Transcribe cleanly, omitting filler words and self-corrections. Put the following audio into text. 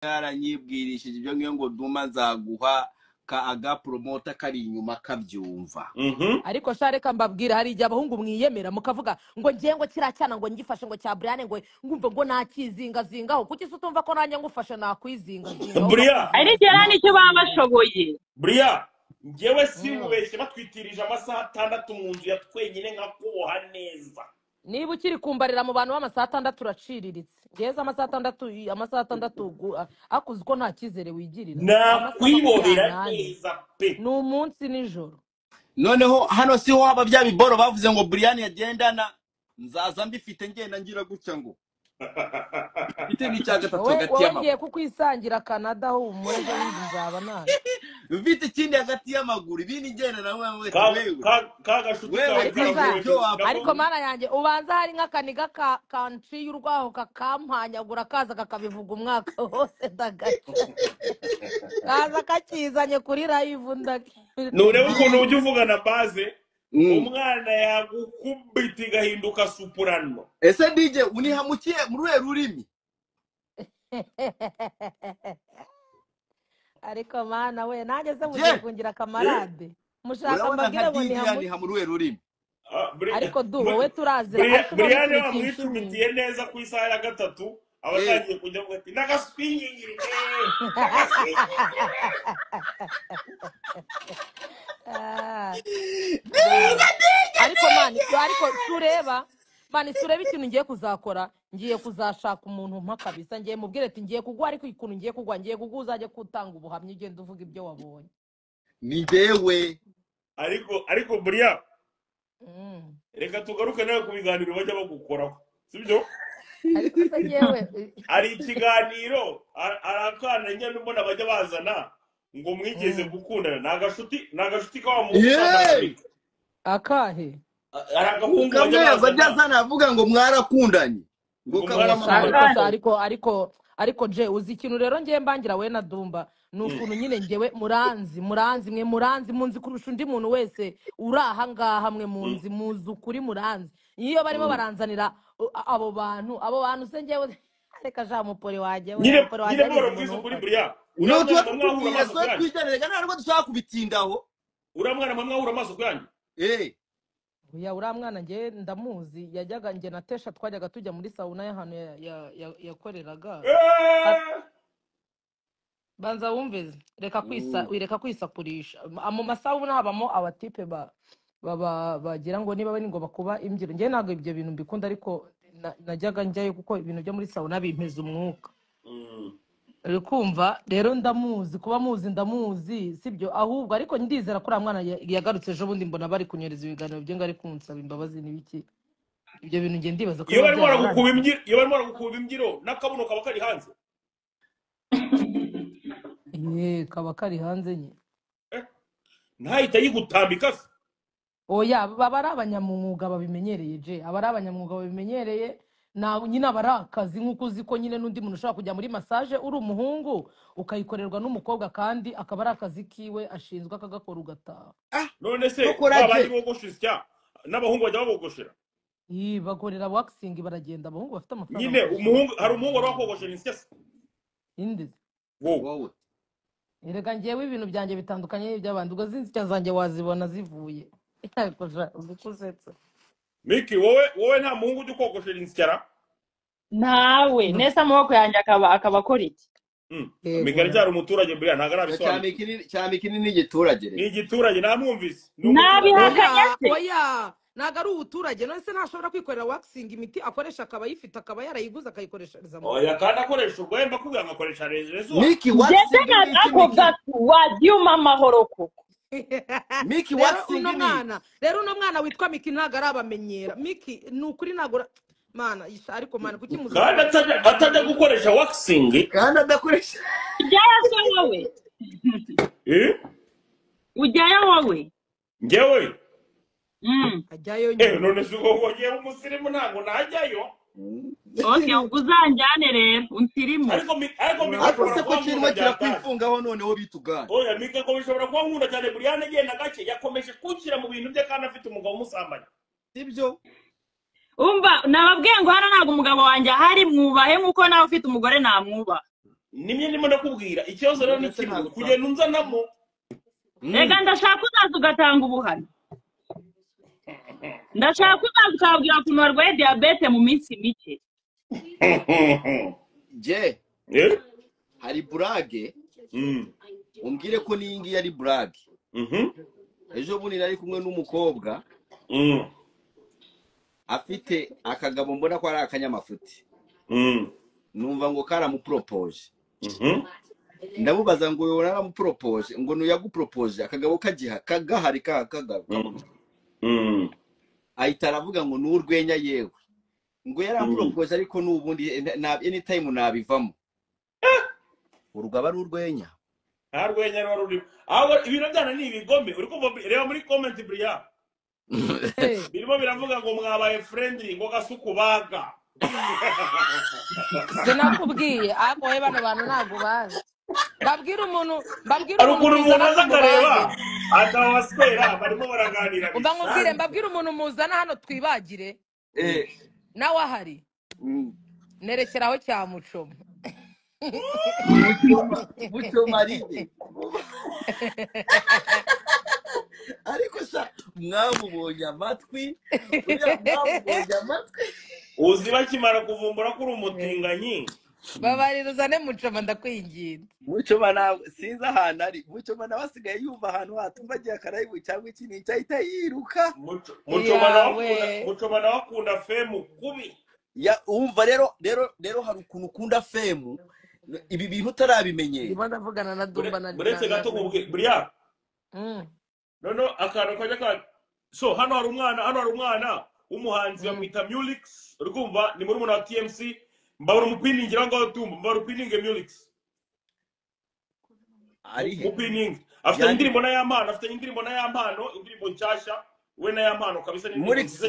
yaranyibwirishije ibyo ngiyo ngo Duma nzaguha ka aga promoter kari inyuma kabyumva. Ariko shareka mbabwira hari igihe abahungu mwiyemera mukavuga ngo ngiye ngo kiracyana ngo ngifashe ngo cya Brian ngo ngumve ngo nakizinga zingaho kuki se utumva ko nanjye ngufashe nakwizinga zingaho. Buriya ari cyane nicyo baba bashoboye. Buriya ngewe simubeshye batwitirije amasaha 6 mu nzu ya twenyine nka kuboha neza. Niba ukiri kumbarira mu bantu b'amasaha 6 uraciriritse. Ngeze amasaha 6 akuze ko nta kizere wigirira. Nakwibobera neza pe. Ni umunsi nijoro. Noneho hano siho haba bya biboro bavuze ngo Brian yagendana nzaza mbifite ngenda ngira gutya ngo bite n'icya gatatu hagati y'amaguru. Wongeye kukwisangira Canada ho umurege w'inzaba nane. Bifite ikindi hagati y'amaguru ibindi ngenda na wewe kagashuti ariko mana yanjye ubanza hari nk'akaniga country y'urwaho kakampanyagura kaza kakabivuga umwaka wose ndagaca kaza kakizanye kuri live ndaki none ukuntu ujye uvuga na base umwana yagukubita igahinduka supurano. Ese DJ unihamukiye muri we rurimi ariko mana we nanjye se mugiye kungira kamarade mushaka mbagire ngo nihamukiye muri we rurimi ariko wowe turazira ariko Brian wamwishumitiye neza ku isaha ya 3 abatangiye kujya ngo ati nagaspinyi ariko mani tureba ikintu ngiye kuzakora ngiye kuzashaka umuntu mpa kabisa ngiye mubwire ati ngiye kugwa ariko ikuntu ngiye kugwa ngiye kuguzaje kutanga ubuhamya igenda uvuga ibyo wabonye ni jewe ariko Brian reka tugaruke nawe ku biganiro bajya bagukoraho sibyo ariko se ngewe ari ikiganiro arakana nyine mbona bajya bazana ngo mwigeze gukundana nagashuti kawa mu akahe aragahungu bajya avuga ngo mwarakundanye ariko je uzi ikintu rero ngiye mbangira we na Dumba nukuntu nyine ngewe muranzi munzi kurusha undi muntu wese uraha ngaha mwe munzi muzi ukuri muranzi iyo barimo baranzanira abo bantu se ngewe reka ja mupore waje nyine boro kwiza kuri Brian twijanirega ntabwo dushaka kubitindaho uramwana mwahura amaso kwanyu ya uramwana nge ndamuzi yajyaga nge natesha twajyaga tujya muri sauna y'ahantu yakoreraga banza wumveze reka kwisakurisha mu masauna habamo abatipe bagira ngo niba bari ngo bakuba imbyiro nge ntago ibyo bintu mbikunda ariko najyaga njyayo kuko ibintu byo muri sauna bimpeza umwuka kumva rero ndamuzi kuba muzi ndamuzi sibyo ahubwo ariko ndizera ko mwana yagarutse ejo bundi mbona bari kunyereza ibiganiro byo ngari kunsaba imbabazi n'ibiki ibyo bintu nge ndibaza ko iyo barimo baragukuba imbyiro n'akabuno kaba kari hanze kaba kari hanze nye ntahita yigutambika se oya baba ari abanyamwuga babimenyereye je aba ari abanyamwuga babimenyereye nyine aba ari akazi nk'uko uzi ko nyine n'undi muntu ushobora kujya muri massage uri umuhungu ukayikorerwa n'umukobwa kandi akaba ari akazi kiwe ashinzwe akagakora ugataha none se abandi bogosha n'abahungu bajya babogoshera bakorera waxing baragenda abahungu bafite amafaranga nyine umuhungu hari umuhungu wakogoshera insya inde wowe erega ngewe ibintu byanjye bitandukanye n'iby'abandi ubwo zinsya zanjye wazibona zivuye ugukusetsa Miki wowe nta muhungu ujya ukogoshera insya nawe nesa amaboko yanjye akaba akora iki Migari cyari umuturage Brian ntago arabisobanura cyane kinini n'igiturage ni igiturage namwumvise nabihakanye oya ntago ari ubuturage none se ntashobora kwikorera waxing imiti akoresha akaba yifite akaba yarayiguze akayikoreshereza oya kandi akoresha urwemba kubwira ngo akoresha rezo Miki waxing ako gato wagiye amahoro koko Miki waxing rero uno mwana witwa Miki ntago arabamenyera Miki ni ukuri ntago mana ariko mana kuki muzi kandi atajya gukoresha waxing kandi adakoresha ujyayo wowe ujyayo wowe ngewe ajyayo none se ubwo ngewe umusirimu ntago najyayo okay uzanjyane rero unsirimu ariko se ko kirimo kirakwifungaho noneho bitugana oya Miki ko bishobora kuba nkunda cyane Brian agenda gake yakomeje kunshyira mu bintu bye kandi afite umugabo umusambanya sibyo umva nababwiye ngo hano ntago umugabo wanjye ahari mwubahe nkuko nawe ufite umugore namwubaha nimye ndimo ndakubwira ikibazo rero ni kimwe kugenda unzanamo rega ndashaka uzaza ugatanga ubuhari ndashaka uzaza ukabwira ukuntu warwaye diyabete mu minsi mike je hari burage umbwire ko niyi ngiyi ari burage ejo bundi nari kumwe n'umukobwa afite akagabo mbona ko ari akanyamafuti numva ngo karamupropoje ndamubaza ngo yora naramupropoje ngo nuyagupropoje akagabo kagiha kagahari kagabo ahita aravuga ngo n'urwenya yewe ngo yarampropoje ariko n'ubundi anytime nabivamo urugaba ari urwenya ntarwenya rero ruri aho ibintu byana ni ibigome uri kumva reba muri comment Brian birimo biravuga ngo mwabaye friendly ngo gasukubaga nakubwiye ako we bano bantu ntago bazi babwira umuntu muza akareba atawaswera barimo baraganira umva nkubwire mbabwira umuntu muzana hano twibagire nawe ahari nerekeraho cya mucoma mucoma ride ariko sha mwamubonye amatwi uzi bakimara kuvumbura ko uri umutinganyi babarira uzane mucoma ndakwinginze mucoma nawe sinzi ahantu ari mucoma nawe asigaye yumva ahantu hatumva agiye akarayibu cyangwa ikintu cyahita yiruka mucoma nawe akunda femu kubi umva rero hari ukuntu ukunda femu ibi bintu utarabimenyera ndimo ndavugana na Dumba na buretse gato Brian nono akantu kajya so hano hari umwana w'umuhanzi bamwita Mulix urumva ni muri wa TMC mbabura umupiningira ngo Dumba mbabura upininge Mulix ari upininge afite indirimbo na yampano indirimbo nshyashya we na yampano kabisa ni Mulix